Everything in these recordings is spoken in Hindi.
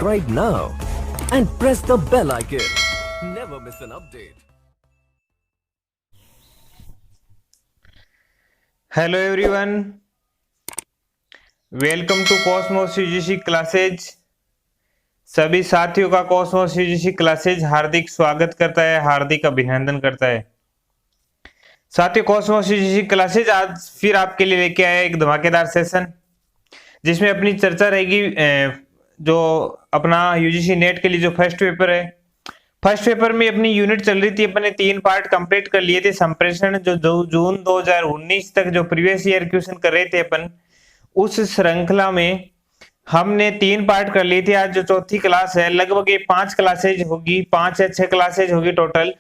subscribe now and press the bell icon. Never miss an update. Hello everyone, welcome to Cosmos UGC classes. सभी साथियों का कॉस्मोस यूजीसी क्लासेज हार्दिक स्वागत करता है, हार्दिक अभिनंदन करता है। साथियों, कॉस्मोस यूजीसी क्लासेज आज फिर आपके लिए लेके आया एक धमाकेदार सेशन, जिसमें अपनी चर्चा रहेगी जो अपना यूजीसी नेट के लिए जो फर्स्ट पेपर है। फर्स्ट पेपर में अपनी यूनिट चल रही थी, अपने 3 पार्ट कंप्लीट कर लिए थे। संप्रेषण जो जून 2019 तक जो प्रीवियस ईयर क्वेश्चन कर रहे थे अपन, उस श्रृंखला में हमने 3 पार्ट कर लिए थे। आज जो चौथी क्लास है, लगभग ये 5 क्लासेज होगी, 5 या 6 क्लासेज होगी टोटल।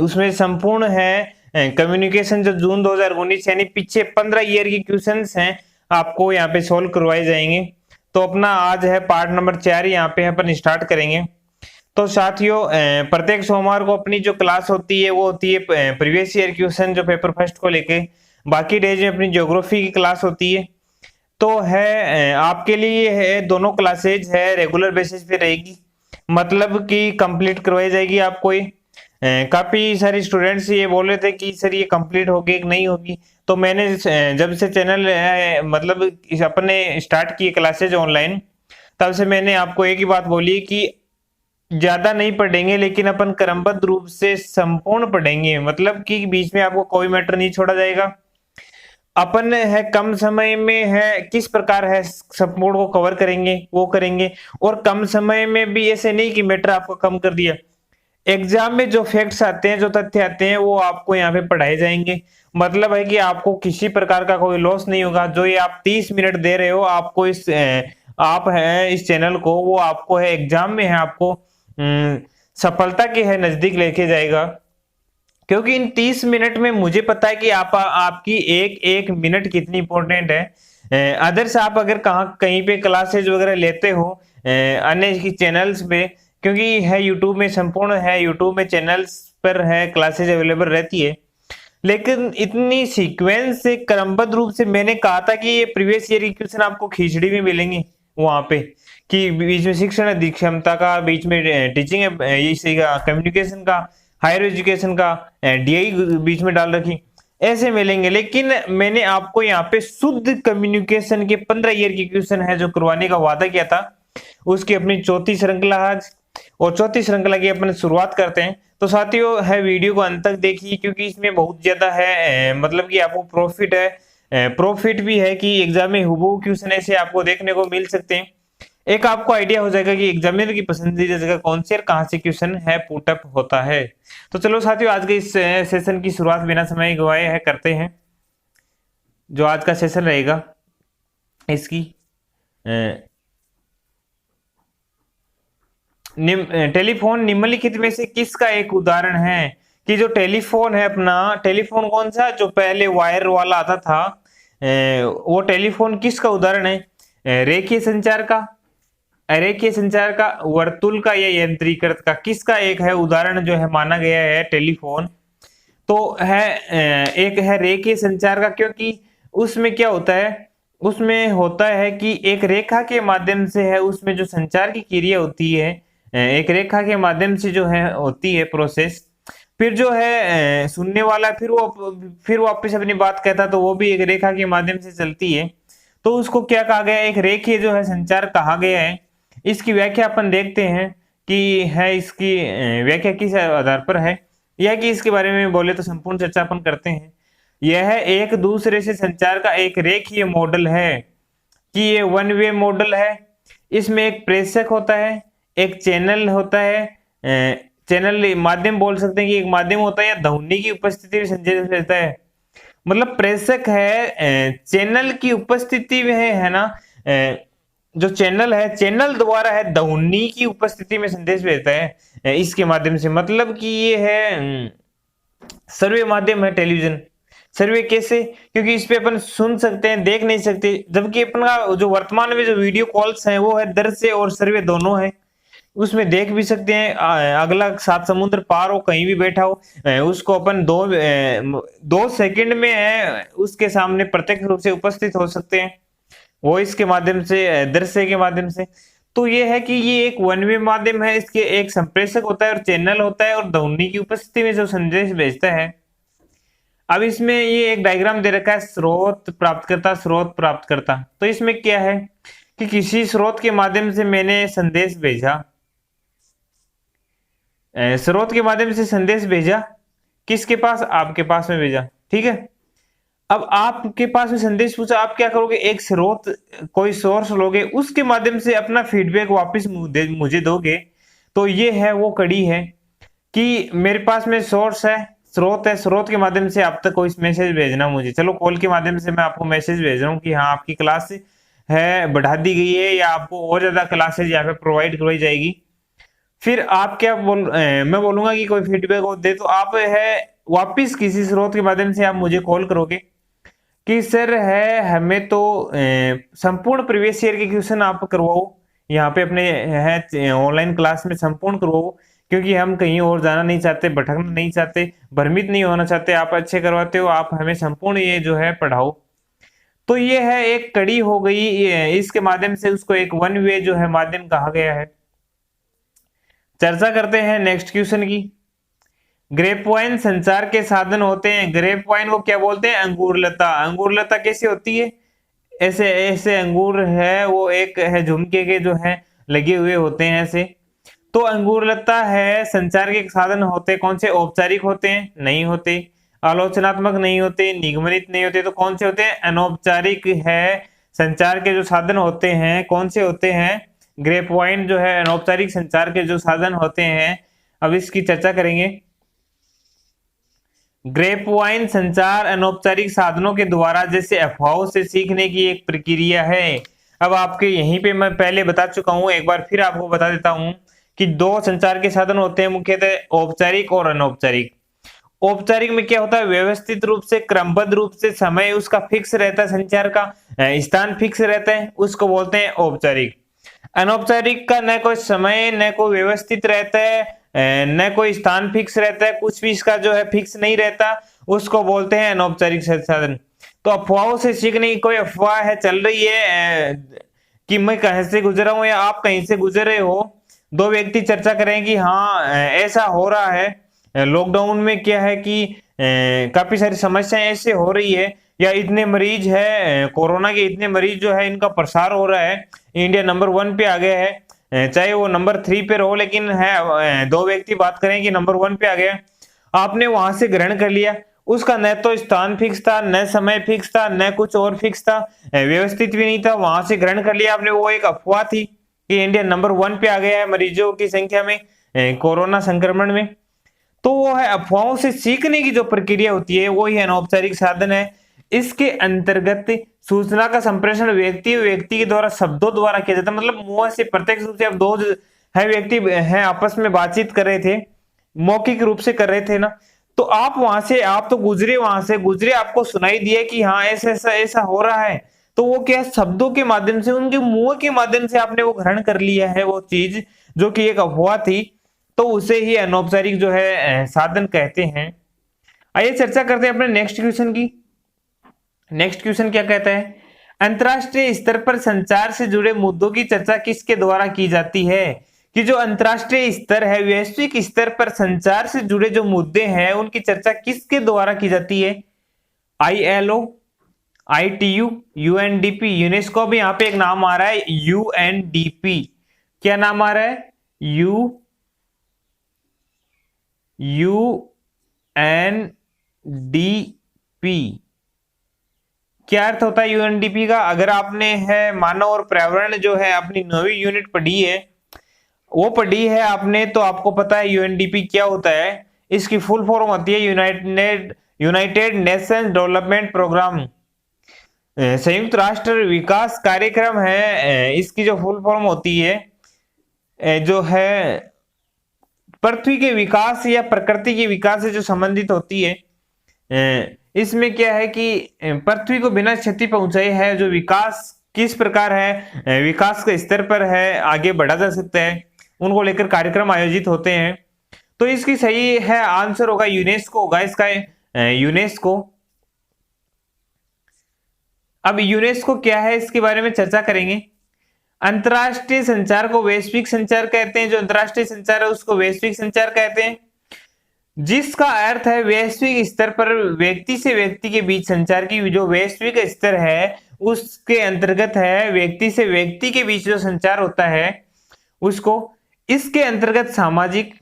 उसमें संपूर्ण है कम्युनिकेशन जो जून 2019 यानी पीछे 15 ईयर की क्वेश्चंस हैं, आपको यहाँ पे सोल्व करवाए जाएंगे। तो अपना आज है पार्ट नंबर 4, यहाँ पे अपन स्टार्ट करेंगे। तो साथियों, प्रत्येक सोमवार को अपनी जो क्लास होती है वो होती है प्रीवियस ईयर क्वेश्चन जो पेपर फर्स्ट को लेके। बाकी डेज में अपनी ज्योग्राफी की क्लास होती है। तो है आपके लिए है दोनों क्लासेज है रेगुलर बेसिस पे रहेगी, मतलब कि कंप्लीट करवाई जाएगी आपको। ये काफी सारे स्टूडेंट्स ये बोल रहे थे कि सर ये कंप्लीट होगी कि नहीं होगी। तो मैंने जब से चैनल मतलब अपने स्टार्ट किए क्लासेज ऑनलाइन, तब से मैंने आपको एक ही बात बोली कि ज्यादा नहीं पढ़ेंगे, लेकिन अपन क्रमबद्ध रूप से संपूर्ण पढ़ेंगे, मतलब कि बीच में आपको कोई मैटर नहीं छोड़ा जाएगा। अपन है कम समय में है किस प्रकार है संपूर्ण को कवर करेंगे वो करेंगे, और कम समय में भी ऐसे नहीं कि मैटर आपको कम कर दिया। एग्जाम में जो फैक्ट्स आते हैं, जो तथ्य आते हैं, वो आपको यहाँ पे पढ़ाए जाएंगे। मतलब है कि आपको किसी प्रकार का कोई लॉस नहीं होगा। जो ये आप 30 मिनट दे रहे हो आपको इस आप है इस चैनल को, वो आपको है एग्जाम में है आपको सफलता के है नजदीक लेके जाएगा। क्योंकि इन 30 मिनट में मुझे पता है कि आपकी एक एक मिनट कितनी इंपॉर्टेंट है। अदर्स आप अगर कहीं पे क्लासेज वगैरह लेते हो अन्य की चैनल्स पे, क्योंकि है यूट्यूब में संपूर्ण है यूट्यूब में चैनल्स पर है क्लासेज अवेलेबल रहती है, लेकिन इतनी सीक्वेंस से क्रमबद्ध रूप से मैंने कहा था कि ये प्रीवियस ईयर की क्वेश्चन आपको खिचड़ी में मिलेंगे वहां पे, कि बीच में शिक्षण अधिक्षमता का, बीच में टीचिंग कम्युनिकेशन का, हायर एजुकेशन का, डीआई बीच में डाल रखी, ऐसे मिलेंगे। लेकिन मैंने आपको यहाँ पे शुद्ध कम्युनिकेशन के 15 ईयर की क्वेश्चन है जो करवाने का वादा किया था, उसकी अपनी चौथी श्रृंखला आज, और चौथी श्रृंखला की अपन शुरुआत करते हैं। तो साथियों है वीडियो को अंत तक देखिए, क्योंकि इसमें बहुत ज्यादा है मतलब कि आपको प्रॉफिट है, प्रॉफिट भी है कि एग्जाम में हुबहू क्वेश्चन ऐसे आपको देखने को मिल सकते हैं। एक आपको आइडिया हो जाएगा कि एग्जामिनर की पसंदीदा जगह कौन सी और कहां से क्वेश्चन है पुट अप होता है। तो चलो साथियों, आज के इस सेशन की शुरुआत बिना समय गवाए है करते हैं। जो आज का सेशन रहेगा इसकी टेलीफोन निम्नलिखित में से किसका एक उदाहरण है? कि जो टेलीफोन है अपना, टेलीफोन कौन सा जो पहले वायर वाला आता था, वो टेलीफोन किसका उदाहरण है? रेखीय संचार का, अरेखीय संचार का, वर्तुल का, या यंत्रीकृत का? किसका एक है उदाहरण जो है माना गया है टेलीफोन? तो है एक है रेखीय संचार का, क्योंकि उसमें क्या होता है, उसमें होता है कि एक रेखा के माध्यम से है, उसमें जो संचार की क्रिया होती है एक रेखा के माध्यम से जो है होती है प्रोसेस। फिर जो है सुनने वाला फिर वापस अपनी बात कहता, तो वो भी एक रेखा के माध्यम से चलती है। तो उसको क्या कहा गया? एक रेखीय जो है संचार कहा गया है। इसकी व्याख्या अपन देखते हैं कि है इसकी व्याख्या किस आधार पर है, यह कि इसके बारे में बोले तो संपूर्ण चर्चा अपन करते हैं। यह एक दूसरे से संचार का एक रेखीय मॉडल है, कि ये वन वे मॉडल है। इसमें एक प्रेषक होता है, एक चैनल होता है, चैनल माध्यम बोल सकते हैं कि एक माध्यम होता है, या ध्वनि की उपस्थिति में संदेश भेजता है। मतलब प्रेषक है, चैनल की उपस्थिति में है ना, जो चैनल है, चैनल द्वारा है ध्वनि की उपस्थिति में संदेश भेजता है इसके माध्यम से। मतलब कि ये है सर्वे माध्यम है टेलीविजन। सर्वे कैसे? क्योंकि इस पे अपन सुन सकते हैं, देख नहीं सकते, जबकि अपन का जो वर्तमान में जो वीडियो कॉल्स हैं वो है दृश्य और सर्वे दोनों है। उसमें देख भी सकते हैं, अगला 7 समुद्र पार हो, कहीं भी बैठा हो, उसको अपन 2 सेकंड में है उसके सामने प्रत्यक्ष रूप से उपस्थित हो सकते हैं, वॉइस के माध्यम से, दृश्य के माध्यम से। तो ये है कि ये एक वन वे माध्यम है, इसके एक संप्रेषक होता है और चैनल होता है और ध्वनि की उपस्थिति में जो संदेश भेजता है। अब इसमें ये एक डायग्राम दे रखा है, स्रोत प्राप्तकर्ता स्रोत प्राप्तकर्ता। तो इसमें क्या है कि किसी स्रोत के माध्यम से मैंने संदेश भेजा, स्रोत के माध्यम से संदेश भेजा, किसके पास? आपके पास में भेजा, ठीक है। अब आपके पास में संदेश पूछा, आप क्या करोगे? एक स्रोत, कोई सोर्स लोगे, उसके माध्यम से अपना फीडबैक वापस मुझे दोगे। तो ये है वो कड़ी है कि मेरे पास में सोर्स है, स्रोत है, स्रोत के माध्यम से आप तक कोई मैसेज भेजना मुझे। चलो कॉल के माध्यम से मैं आपको मैसेज भेज रहा हूँ कि हाँ आपकी क्लास है बढ़ा दी गई है या आपको और ज्यादा क्लासेज यहाँ पे प्रोवाइड करवाई जाएगी। फिर आप क्या मैं बोलूंगा कि कोई फीडबैक दे, तो आप है वापिस किसी स्रोत के माध्यम से आप मुझे कॉल करोगे कि सर है हमें तो संपूर्ण प्रीवियस ईयर के क्वेश्चन आप करवाओ यहाँ पे अपने है ऑनलाइन क्लास में संपूर्ण करवाओ, क्योंकि हम कहीं और जाना नहीं चाहते, भटकना नहीं चाहते, भ्रमित नहीं होना चाहते। आप अच्छे करवाते हो, आप हमें संपूर्ण ये जो है पढ़ाओ। तो ये है एक कड़ी हो गई, इसके माध्यम से उसको एक वन वे जो है माध्यम कहा गया है। चर्चा करते हैं नेक्स्ट क्वेश्चन की। ग्रेप वाइन संचार के साधन होते हैं। ग्रेप वाइन को क्या बोलते हैं? अंगूरलता। अंगूरलता कैसी होती है? ऐसे ऐसे अंगूर है, वो एक है झुमके के जो है लगे हुए होते हैं ऐसे। तो अंगूरलता है संचार के साधन होते कौन से? औपचारिक होते हैं? नहीं होते। आलोचनात्मक नहीं होते, निगमनित नहीं होते। तो कौन से होते हैं? अनौपचारिक है संचार के जो साधन होते हैं कौन से होते हैं? ग्रेप वाइन जो है अनौपचारिक संचार के जो साधन होते हैं। अब इसकी चर्चा करेंगे। ग्रेप वाइन संचार अनौपचारिक साधनों के द्वारा जैसे अफवाहों से सीखने की एक प्रक्रिया है। अब आपके यहीं पे मैं पहले बता चुका हूं, एक बार फिर आपको बता देता हूं कि दो संचार के साधन होते हैं मुख्यतः, औपचारिक और अनौपचारिक। औपचारिक में क्या होता है? व्यवस्थित रूप से, क्रमबद्ध रूप से, समय उसका फिक्स रहता है, संचार का स्थान फिक्स रहता है, उसको बोलते हैं औपचारिक। अनौपचारिक का न कोई समय न कोई व्यवस्थित रहता है, न कोई स्थान फिक्स रहता है, कुछ भी इसका जो है फिक्स नहीं रहता, उसको बोलते हैं अनौपचारिक साधन। तो अफवाहों से सीखने की कोई अफवाह है चल रही है कि मैं कहीं से गुजरा हूं या आप कहीं से गुजर रहे हो, दो व्यक्ति चर्चा करें कि हाँ ऐसा हो रहा है, लॉकडाउन में क्या है कि काफी सारी समस्याएं ऐसे हो रही है, या इतने मरीज है कोरोना के, इतने मरीज जो है इनका प्रसार हो रहा है, इंडिया नंबर 1 पे आ गया है, चाहे वो नंबर 3 पे रहो, लेकिन है दो व्यक्ति बात करें कि नंबर 1 पे आ गया। आपने वहां से ग्रहण कर लिया, उसका न तो स्थान फिक्स था, न समय फिक्स था, न कुछ और फिक्स था, व्यवस्थित भी नहीं था, वहां से ग्रहण कर लिया आपने। वो एक अफवाह थी कि इंडिया नंबर 1 पे आ गया है मरीजों की संख्या में कोरोना संक्रमण में। तो वो है अफवाहों से सीखने की जो प्रक्रिया होती है वो ही अनौपचारिक साधन है। इसके अंतर्गत सूचना का संप्रेषण व्यक्ति व्यक्ति के द्वारा शब्दों द्वारा किया जाता है, मतलब मुंह से प्रत्यक्ष रूप से। अब दो है व्यक्ति हैं आपस में बातचीत कर रहे थे, मौखिक रूप से कर रहे थे ना, तो आप वहां से, आप तो गुजरे, वहां से गुजरे, आपको सुनाई दिया कि हाँ ऐसा ऐसा ऐसा हो रहा है, तो वो क्या शब्दों के माध्यम से, उनके मुंह के माध्यम से आपने वो ग्रहण कर लिया है वो चीज जो कि एक अफवाह थी, तो उसे ही अनौपचारिक जो है साधन कहते हैं। आइए चर्चा करते हैं अपने नेक्स्ट क्वेश्चन की। नेक्स्ट क्वेश्चन क्या कहता है? अंतरराष्ट्रीय स्तर पर संचार से जुड़े मुद्दों की चर्चा किसके द्वारा की जाती है? कि जो अंतरराष्ट्रीय स्तर है, वैश्विक स्तर पर संचार से जुड़े जो मुद्दे हैं उनकी चर्चा किसके द्वारा की जाती है? ILO, ITU, UNDP, यूनेस्को भी यहाँ पे एक नाम आ रहा है, UNDP। क्या नाम आ रहा है? UNDP। क्या अर्थ होता है यूएनडीपी का? अगर आपने है मानव और पर्यावरण जो है अपनी 9वीं यूनिट पढ़ी है, वो पढ़ी है आपने, तो आपको पता है यूएनडीपी क्या होता है। इसकी फुल फॉर्म होती है यूनाइटेड नेशंस डेवलपमेंट प्रोग्राम, संयुक्त राष्ट्र विकास कार्यक्रम है। इसकी जो फुल फॉर्म होती है जो है पृथ्वी के विकास या प्रकृति के विकास से जो संबंधित होती है। इसमें क्या है कि पृथ्वी को बिना क्षति पहुंचाए है जो विकास किस प्रकार है, विकास के स्तर पर है आगे बढ़ा जा सकता है, उनको लेकर कार्यक्रम आयोजित होते हैं। तो इसकी सही है आंसर होगा यूनेस्को होगा इसका, यूनेस्को। अब यूनेस्को क्या है इसके बारे में चर्चा करेंगे। अंतरराष्ट्रीय संचार को वैश्विक संचार कहते हैं, जो अंतरराष्ट्रीय संचार है उसको वैश्विक संचार कहते हैं, जिसका अर्थ है वैश्विक स्तर पर व्यक्ति से व्यक्ति के बीच संचार की जो वैश्विक स्तर है उसके अंतर्गत है व्यक्ति से व्यक्ति के बीच जो संचार होता है उसको। इसके अंतर्गत सामाजिक,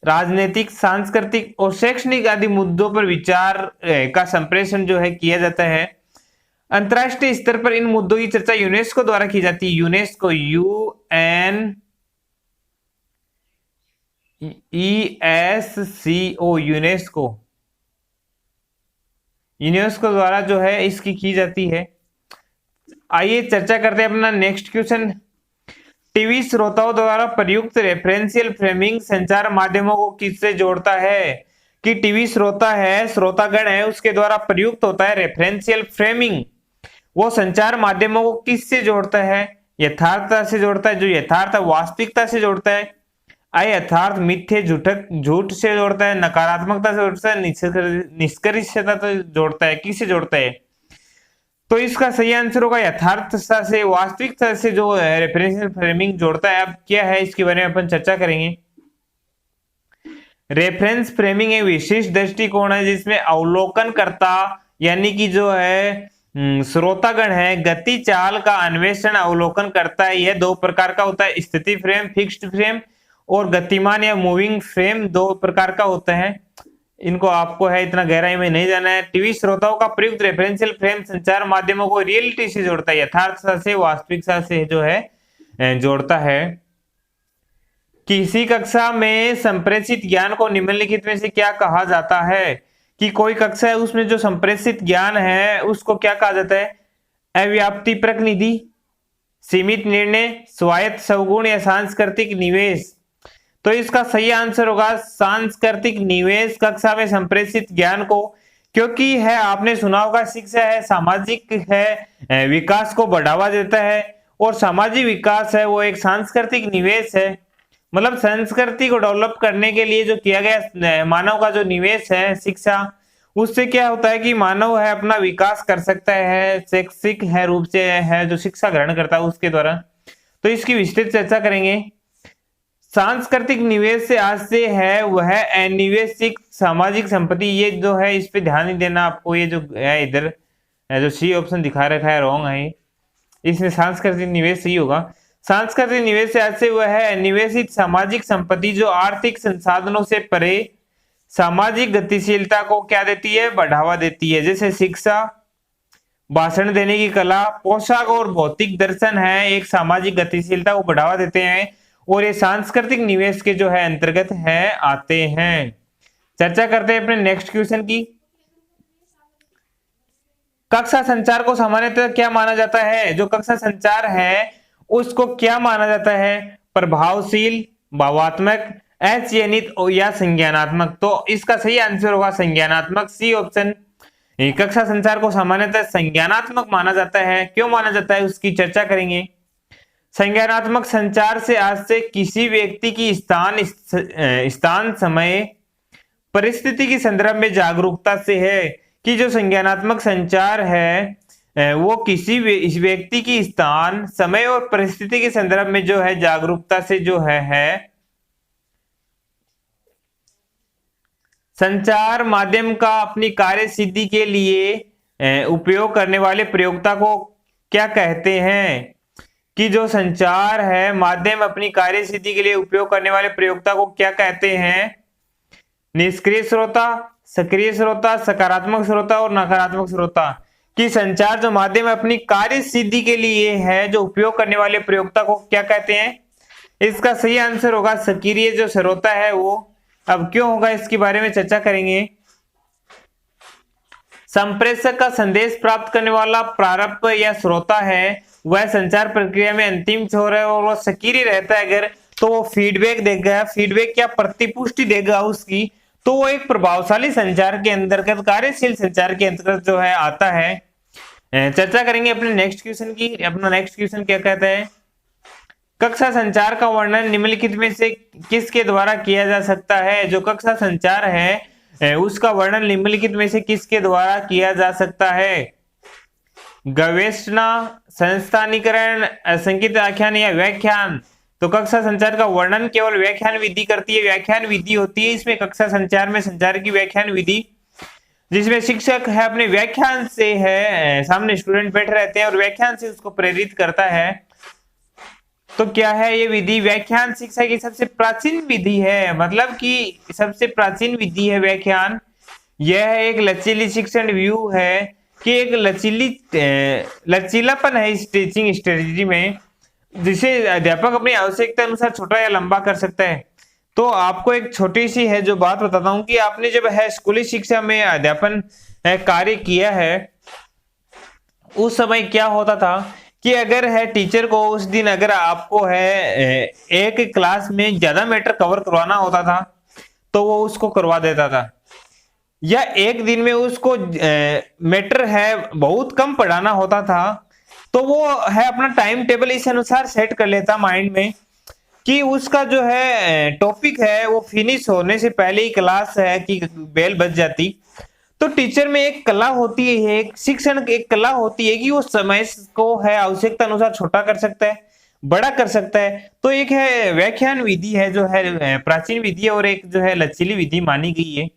राजनीतिक, सांस्कृतिक और शैक्षणिक आदि मुद्दों पर विचार का संप्रेषण जो है किया जाता है। अंतरराष्ट्रीय स्तर पर इन मुद्दों की चर्चा यूनेस्को द्वारा की जाती है। यूनेस्को, UNESCO, यूनेस्को द्वारा जो है इसकी की जाती है। आइए चर्चा करते हैं अपना नेक्स्ट क्वेश्चन। टीवी श्रोताओं द्वारा प्रयुक्त रेफरेंशियल फ्रेमिंग संचार माध्यमों को किससे जोड़ता है? कि टीवी श्रोता है, श्रोतागण है, उसके द्वारा प्रयुक्त होता है रेफरेंशियल फ्रेमिंग, वो संचार माध्यमों को किससे जोड़ता है? यथार्थता से जोड़ता है, जो यथार्थ वास्तविकता से जोड़ता है, यथार्थ मिथ्य झूठ से जोड़ता है, नकारात्मकता से जोड़ता है, निष्कर्षता से जोड़ता है, किससे जोड़ता है? तो इसका सही आंसर होगा यथार्थता से, वास्तविकता से जो रेफरेंशियल फ्रेमिंग जोड़ता है। अब क्या है इसके बारे में अपन चर्चा करेंगे। रेफरेंस फ्रेमिंग एक विशेष दृष्टिकोण है जिसमें अवलोकनकर्ता यानी कि जो है श्रोतागण है गति चाल का अन्वेषण अवलोकन करता है। यह दो प्रकार का होता है, स्थिति फ्रेम, फिक्स्ड फ्रेम, और गतिमान या मूविंग फ्रेम दो प्रकार का होता है। इनको आपको है इतना गहराई में नहीं जाना है। टीवी श्रोताओं का प्रयुक्त रेफरेंशियल फ्रेम संचार माध्यमों को रियलिटी से जोड़ता है, यथार्थता से, वास्तविकता से जो है जोड़ता है। किसी कक्षा में संप्रेषित ज्ञान को निम्नलिखित में से क्या कहा जाता है? कि कोई कक्षा है उसमें जो संप्रेषित ज्ञान है उसको क्या कहा जाता है? अव्याप्ति प्रतिनिधि, सीमित निर्णय, स्वायत्त सवगुण या सांस्कृतिक निवेश। तो इसका सही आंसर होगा सांस्कृतिक निवेश कक्षा में संप्रेषित ज्ञान को, क्योंकि है आपने सुना होगा शिक्षा है सामाजिक है विकास को बढ़ावा देता है, और सामाजिक विकास है वो एक सांस्कृतिक निवेश है। मतलब संस्कृति को डेवलप करने के लिए जो किया गया मानव का जो निवेश है शिक्षा, उससे क्या होता है कि मानव है अपना विकास कर सकता है, शैक्षिक है रूप से है जो शिक्षा ग्रहण करता है उसके द्वारा। तो इसकी विस्तृत चर्चा करेंगे। सांस्कृतिक निवेश से आज से है वह अनिवेशिक सामाजिक संपत्ति, ये जो है इस पे ध्यान नहीं देना आपको। ये जो है इधर जो सी ऑप्शन दिखा रखा है रॉन्ग है, इसमें सांस्कृतिक निवेश सही होगा। सांस्कृतिक निवेश से आज से वह है अनिवेशित सामाजिक संपत्ति जो आर्थिक संसाधनों से परे सामाजिक गतिशीलता को क्या देती है? बढ़ावा देती है। जैसे शिक्षा, भाषण देने की कला, पोशाक और भौतिक दर्शन है एक सामाजिक गतिशीलता को बढ़ावा देते हैं, और ये सांस्कृतिक निवेश के जो है अंतर्गत है आते हैं। चर्चा करते हैं अपने नेक्स्ट क्वेश्चन की। कक्षा संचार को सामान्यतः क्या माना जाता है? जो कक्षा संचार है उसको क्या माना जाता है? प्रभावशील, भावात्मक, अचयनित या संज्ञानात्मक। तो इसका सही आंसर होगा संज्ञानात्मक, सी ऑप्शन। कक्षा संचार को सामान्यतः संज्ञानात्मक माना जाता है। क्यों माना जाता है उसकी चर्चा करेंगे। संज्ञानात्मक संचार से आज से किसी व्यक्ति की स्थान, समय, परिस्थिति के संदर्भ में जागरूकता से है। कि जो संज्ञानात्मक संचार है वो किसी व्यक्ति की स्थान, समय और परिस्थिति के संदर्भ में जो है जागरूकता से जो है संचार माध्यम का अपनी कार्य सिद्धि के लिए उपयोग करने वाले प्रयोक्ता को क्या कहते हैं? कि जो संचार है माध्यम अपनी कार्य सिद्धि के लिए उपयोग करने वाले प्रयोक्ता को क्या कहते हैं? निष्क्रिय श्रोता, सक्रिय श्रोता, सकारात्मक श्रोता और नकारात्मक श्रोता। कि संचार जो माध्यम अपनी कार्य सिद्धि के लिए है जो उपयोग करने वाले प्रयोक्ता को क्या कहते हैं? इसका सही आंसर होगा सक्रिय जो श्रोता है वो। अब क्यों होगा इसके बारे में चर्चा करेंगे। संप्रेषक का संदेश प्राप्त करने वाला प्रारंभ या श्रोता है वह संचार प्रक्रिया में अंतिम छोर है, और वह सक्रिय रहता है अगर तो वो फीडबैक देगा, फीडबैक क्या प्रतिपुष्टि देगा उसकी, तो वो एक प्रभावशाली संचार के अंतर्गत, कार्यशील संचार के अंतर्गत जो है आता है। चर्चा करेंगे अपने नेक्स्ट क्वेश्चन की। अपना नेक्स्ट क्वेश्चन क्या कहता है? कक्षा संचार का वर्णन निम्नलिखित में से किसके द्वारा किया जा सकता है? जो कक्षा संचार है उसका वर्णन निम्नलिखित में से किसके द्वारा किया जा सकता है? गवेषणा, संस्थानीकरण, असंख्यित आख्यान या व्याख्यान। तो कक्षा संचार का वर्णन केवल व्याख्यान विधि करती है। व्याख्यान विधि होती है इसमें कक्षा संचार में संचार की व्याख्यान विधि, जिसमें शिक्षक है अपने व्याख्यान से है सामने स्टूडेंट बैठे रहते हैं और व्याख्यान से उसको प्रेरित करता है। तो क्या है ये विधि? व्याख्यान शिक्षा की सबसे प्राचीन विधि है, मतलब कि सबसे प्राचीन विधि है व्याख्यान। यह एक लचीली शिक्षण व्यू है कि एक लचीलापन है इस टीचिंग स्ट्रेटजी में, जिसे अध्यापक अपनी आवश्यकता अनुसार छोटा या लंबा कर सकता है। तो आपको एक छोटी सी है जो बात बताता हूं कि आपने जब है स्कूली शिक्षा में अध्यापन कार्य किया है, उस समय क्या होता था कि अगर है टीचर को उस दिन अगर आपको है एक क्लास में ज्यादा मैटर कवर करवाना होता था तो वो उसको करवा देता था, या एक दिन में उसको मैटर है बहुत कम पढ़ाना होता था तो वो है अपना टाइम टेबल इस अनुसार सेट कर लेता माइंड में कि उसका जो है टॉपिक है वो फिनिश होने से पहले ही क्लास है कि बेल बज जाती। तो टीचर में एक कला होती है, एक शिक्षण की एक कला होती है कि वो समय को है आवश्यकता अनुसार छोटा कर सकता है, बड़ा कर सकता है। तो एक है व्याख्यान विधि है जो है प्राचीन विधि है और एक जो है लचीली विधि मानी गई है।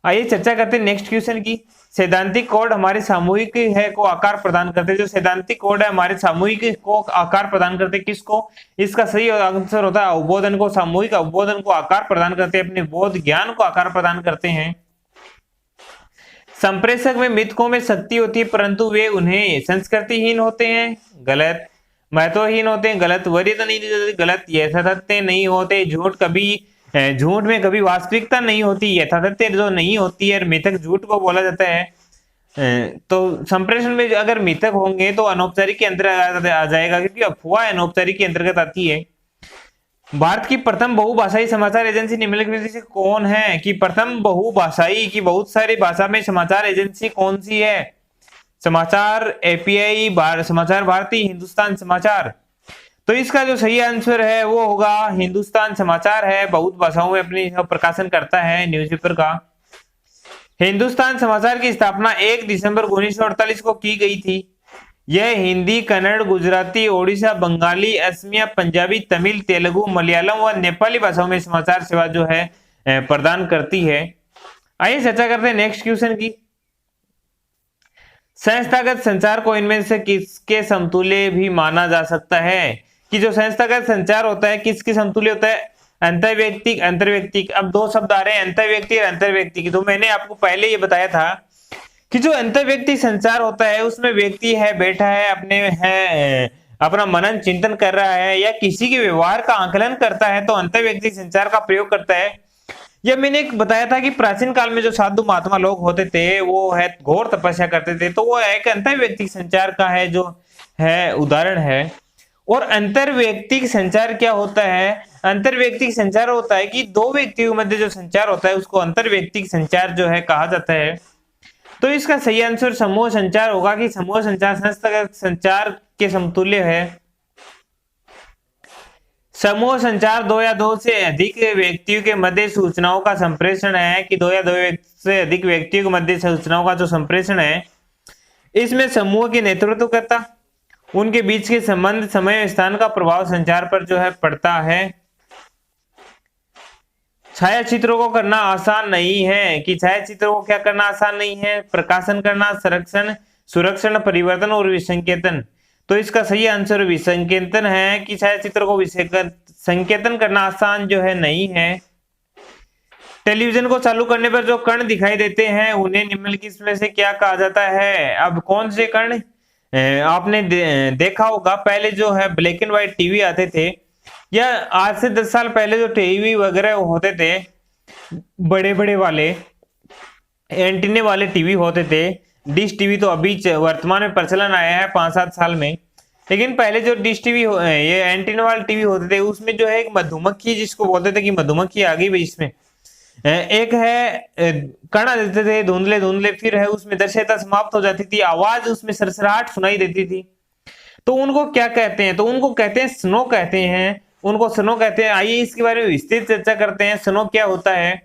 आइए चर्चा करते हैं नेक्स्ट क्वेश्चन की। सैद्धांतिक कोड हमारे सामूहिक है को आकार प्रदान करते हैं। जो सैद्धांतिक कोड है हमारे सामूहिक को आकार प्रदान करते हैं। किसको? इसका सही आंसर होता है अवबोधन को। सामूहिक अवबोधन को आकार प्रदान करते हैं, अपने बोध ज्ञान को आकार प्रदान करते हैं। संप्रेषक में मिथकों में शक्ति होती है परंतु वे उन्हें संस्कृतिहीन होते हैं, गलत। महत्वहीन होते हैं, गलत। वरीयता नहीं दी जाती, गलत। यथातथ्य नहीं होते, झूठ में कभी वास्तविकता नहीं होती, यथातथ्य जो नहीं होती है। मिथक झूठ को बोला जाता है। तो संप्रेषण में अगर मिथक होंगे तो अनौपचारिक के अंतर्गत आ जाएगा, क्योंकि अफवाह अनौपचारिक के अंतर्गत आती है। भारत की प्रथम बहुभाषाई समाचार एजेंसी निम्नलिखित में से कौन है? कि प्रथम बहुभाषाई की बहुत सारी भाषा में समाचार एजेंसी कौन सी है? समाचार एपीआई, समाचार भारती, हिंदुस्तान समाचार। तो इसका जो सही आंसर है वो होगा हिंदुस्तान समाचार है। बहुत भाषाओं में अपनी प्रकाशन करता है न्यूज़पेपर का। हिंदुस्तान समाचार की स्थापना 1 दिसंबर 1948 को की गई थी। यह हिंदी, कन्नड़, गुजराती, ओडिशा, बंगाली, असमिया, पंजाबी, तमिल, तेलुगु, मलयालम व नेपाली भाषाओं में समाचार सेवा जो है प्रदान करती है। आइए चर्चा करते हैं नेक्स्ट क्वेश्चन की। संस्थागत संचार को इनमें से किसके समतुल्य भी माना जा सकता है? कि जो संस्थागत संचार होता है किसके समतुल्य होता है? अंतर्व्यक्तिक, अंतर्व्यक्तिक। अब दो शब्द आ रहे हैं, अंतर्व्यक्ति और अंतर्व्यक्ति। तो मैंने आपको पहले ये बताया था कि जो अंतर्व्यक्ति संचार होता है उसमें व्यक्ति है बैठा है अपना मनन चिंतन कर रहा है या किसी के व्यवहार का आकलन करता है तो अंतर्व्यक्ति संचार का प्रयोग करता है। यह मैंने एक बताया था कि प्राचीन काल में जो साधु महात्मा लोग होते थे वो है घोर तपस्या करते थे, तो वो एक अंतर्व्यक्तिक संचार का है जो है उदाहरण है। और अंतर्व्यक्तिक संचार क्या होता है? अंतर्व्यक्तिक संचार होता है कि दो व्यक्तियों के मध्य जो संचार होता है उसको अंतर्व्यक्तिक संचार जो है कहा जाता है। तो इसका सही आंसर समूह संचार होगा कि समूह संचार संस्थागत संचार के समतुल्य है। समूह संचार 2 या 2 से अधिक व्यक्तियों के मध्य सूचनाओं का संप्रेषण है। कि 2 या 2 से अधिक व्यक्तियों के मध्य सूचनाओं का जो संप्रेषण है, इसमें समूह की नेतृत्व करता, उनके बीच के संबंध, समय स्थान का प्रभाव संचार पर जो है पड़ता है। छाया चित्रों को करना आसान नहीं है। कि छाया चित्रों को क्या करना आसान नहीं है? प्रकाशन करना, संरक्षण, सुरक्षण, परिवर्तन और विसंकेतन। तो इसका सही आंसर विसंकेतन है कि छाया चित्र को संकेतन करना आसान जो है नहीं है। टेलीविजन को चालू करने पर जो कण दिखाई देते हैं उन्हें निम्नलिखित में से क्या कहा जाता है? अब कौन से कण? आपने देखा होगा पहले जो है ब्लैक एंड व्हाइट टीवी आते थे, या आज से 10 साल पहले जो टीवी वगैरह होते थे, बड़े बड़े वाले एंटीने वाले टीवी होते थे। डिश टीवी तो अभी वर्तमान में प्रचलन आया है 5-7 साल में, लेकिन पहले जो डिश टीवी ये एंटीना वाले टीवी होते थे उसमें जो है एक मधुमक्खी, जिसको बोलते थे कि मधुमक्खी आ गई भाई, इसमें एक है कणा देते थे धुंधले धुंधले, फिर है उसमें दृश्यता समाप्त हो जाती थी, आवाज उसमें सरसराहट सुनाई देती थी। तो उनको क्या कहते हैं? तो उनको कहते हैं स्नो कहते हैं, उनको स्नो कहते हैं। आइए इसके बारे में विस्तृत चर्चा करते हैं। स्नो क्या होता है?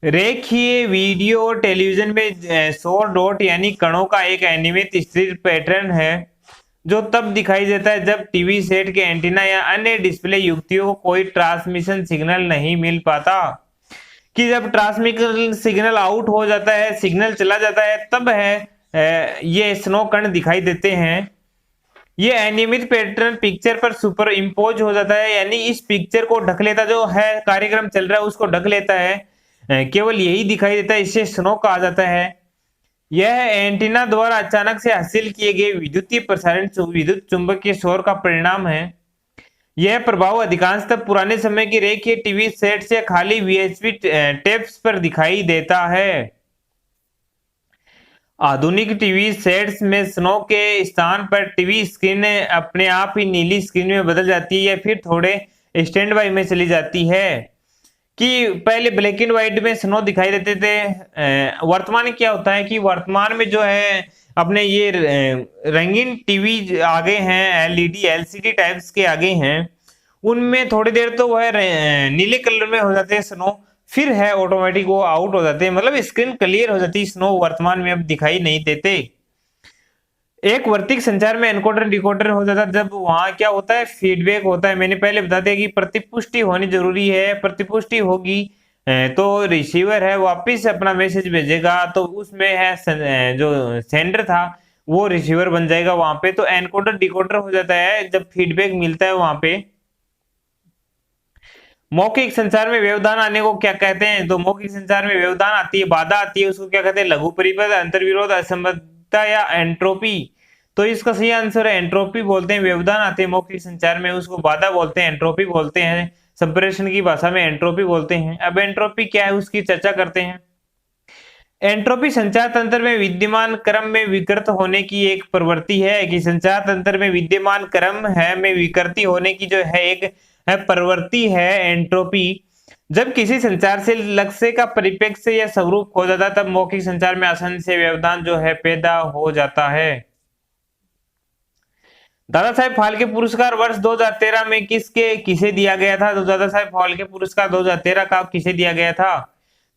रेखीय वीडियो और टेलीविजन में सौर डॉट यानी कणों का एक अनियमित स्थिर पैटर्न है जो तब दिखाई देता है जब टीवी सेट के एंटीना या अन्य डिस्प्ले युक्तियों को कोई ट्रांसमिशन सिग्नल नहीं मिल पाता। कि जब ट्रांसमिशन सिग्नल आउट हो जाता है, सिग्नल चला जाता है, तब ये स्नो कण दिखाई देते हैं। ये अनियमित पैटर्न पिक्चर पर सुपर इम्पोज हो जाता है, यानी इस पिक्चर को ढक लेता, जो है कार्यक्रम चल रहा है उसको ढक लेता है, केवल यही दिखाई देता है, इसे स्नो कहा जाता है। यह एंटीना द्वारा अचानक से हासिल किए गए विद्युतीय प्रसारण विद्युत चुंबकीय शोर का परिणाम है। यह प्रभाव अधिकांशतः पुराने समय की रेखीय टीवी सेट से खाली वीएचपी टेप्स पर दिखाई देता है। आधुनिक टीवी सेट्स में स्नो के स्थान पर टीवी स्क्रीन अपने आप ही नीली स्क्रीन में बदल जाती है या फिर थोड़े स्टैंड बाय में चली जाती है। कि पहले ब्लैक एंड व्हाइट में स्नो दिखाई देते थे, वर्तमान में क्या होता है कि वर्तमान में जो है अपने ये रंगीन टीवी आ गए हैं, एलईडी एलसीडी टाइप्स के आ गए हैं, उनमें थोड़ी देर तो वह नीले कलर में हो जाते हैं स्नो, फिर है ऑटोमेटिक वो आउट हो जाते हैं, मतलब स्क्रीन क्लियर हो जाती है, स्नो वर्तमान में अब दिखाई नहीं देते। एक वर्तिक संचार में एनकोडर डिकोडर हो जाता है जब वहां क्या होता है, फीडबैक होता है। मैंने पहले बता दिया कि प्रतिपुष्टि होनी जरूरी है, प्रतिपुष्टि होगी तो रिसीवर है वापिस अपना मैसेज भेजेगा, तो उसमें है जो सेंडर था वो रिसीवर बन जाएगा वहां पे, तो एनकोडर डिकोडर हो जाता है जब फीडबैक मिलता है वहां पे। मौखिक संचार में व्यवधान आने को क्या कहते हैं? तो मौखिक संचार में व्यवधान आती है, बाधा आती है, उसको क्या कहते हैं? लघु परिपथ, अंतर्विरोध, असंबद्धता या एंट्रोपी। तो इसका सही आंसर है एंट्रोपी बोलते हैं। व्यवधान आते हैं मौखिक संचार में, उसको बाधा बोलते हैं, एंट्रोपी बोलते हैं, संप्रेषण की भाषा में एंट्रोपी बोलते हैं। अब एंट्रोपी क्या है उसकी चर्चा करते हैं। एंट्रोपी संचार तंत्र में विद्यमान क्रम में विकृत होने की एक प्रवृत्ति है। कि संचार तंत्र में विद्यमान क्रम है में विकृति होने की जो है एक है प्रवृत्ति है एंट्रोपी। जब किसी संचार से लक्ष्य का परिप्रेक्ष्य या स्वरूप खो जाता तब मौखिक संचार में आसानी से व्यवधान जो है पैदा हो जाता है। दादा साहेब फाल्के पुरस्कार वर्ष 2013 में किसे दिया गया था? तो दादा साहेब फाल्के पुरस्कार 2013 का किसे दिया गया था?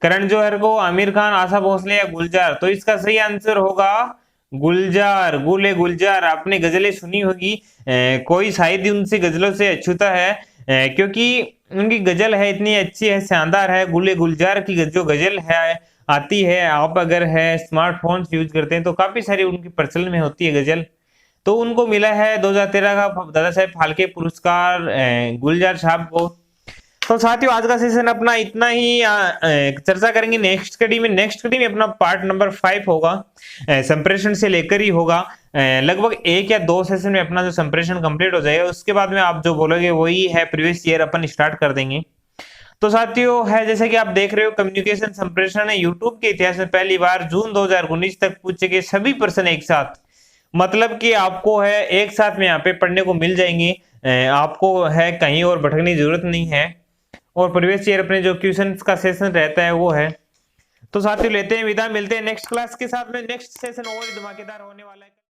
करण जौहर को, आमिर खान, आशा भोसले या गुलजार? तो इसका सही आंसर होगा गुलजार। गुलजार आपने गजलें सुनी होगी, कोई शायद ही उनसे गजलों से अछूता है, क्योंकि उनकी गजल है इतनी अच्छी है, शानदार है। गुलजार की जो गजल है आती है, आप अगर है स्मार्टफोन यूज करते हैं तो काफी सारी उनकी प्रचलन में होती है गजल, तो उनको मिला है 2013 का दादा साहेब फाल्के पुरस्कार गुलजार साहब को। तो साथियों आज का सेशन अपना इतना ही, चर्चा करेंगे नेक्स्ट कड़ी में। नेक्स्ट कड़ी में अपना पार्ट नंबर 5 होगा, संप्रेषण से लेकर ही होगा। लगभग 1 या 2 सेशन में अपना जो संप्रेषण कंप्लीट हो जाएगा, उसके बाद में आप जो बोलोगे वही है प्रीवियस ईयर अपन स्टार्ट कर देंगे। तो साथियों है जैसे कि आप देख रहे हो कम्युनिकेशन संप्रेषण है यूट्यूब के इतिहास में पहली बार जून 2019 तक पूछे गए सभी प्रश्न एक साथ, मतलब कि आपको है एक साथ में यहाँ पे पढ़ने को मिल जाएंगे, आपको है कहीं और भटकने की जरूरत नहीं है। और प्रीवियस ईयर अपने जो क्वेश्चंस का सेशन रहता है वो है। तो साथियों लेते हैं विदा, मिलते हैं नेक्स्ट क्लास के साथ में। नेक्स्ट सेशन और धमाकेदार होने वाला है।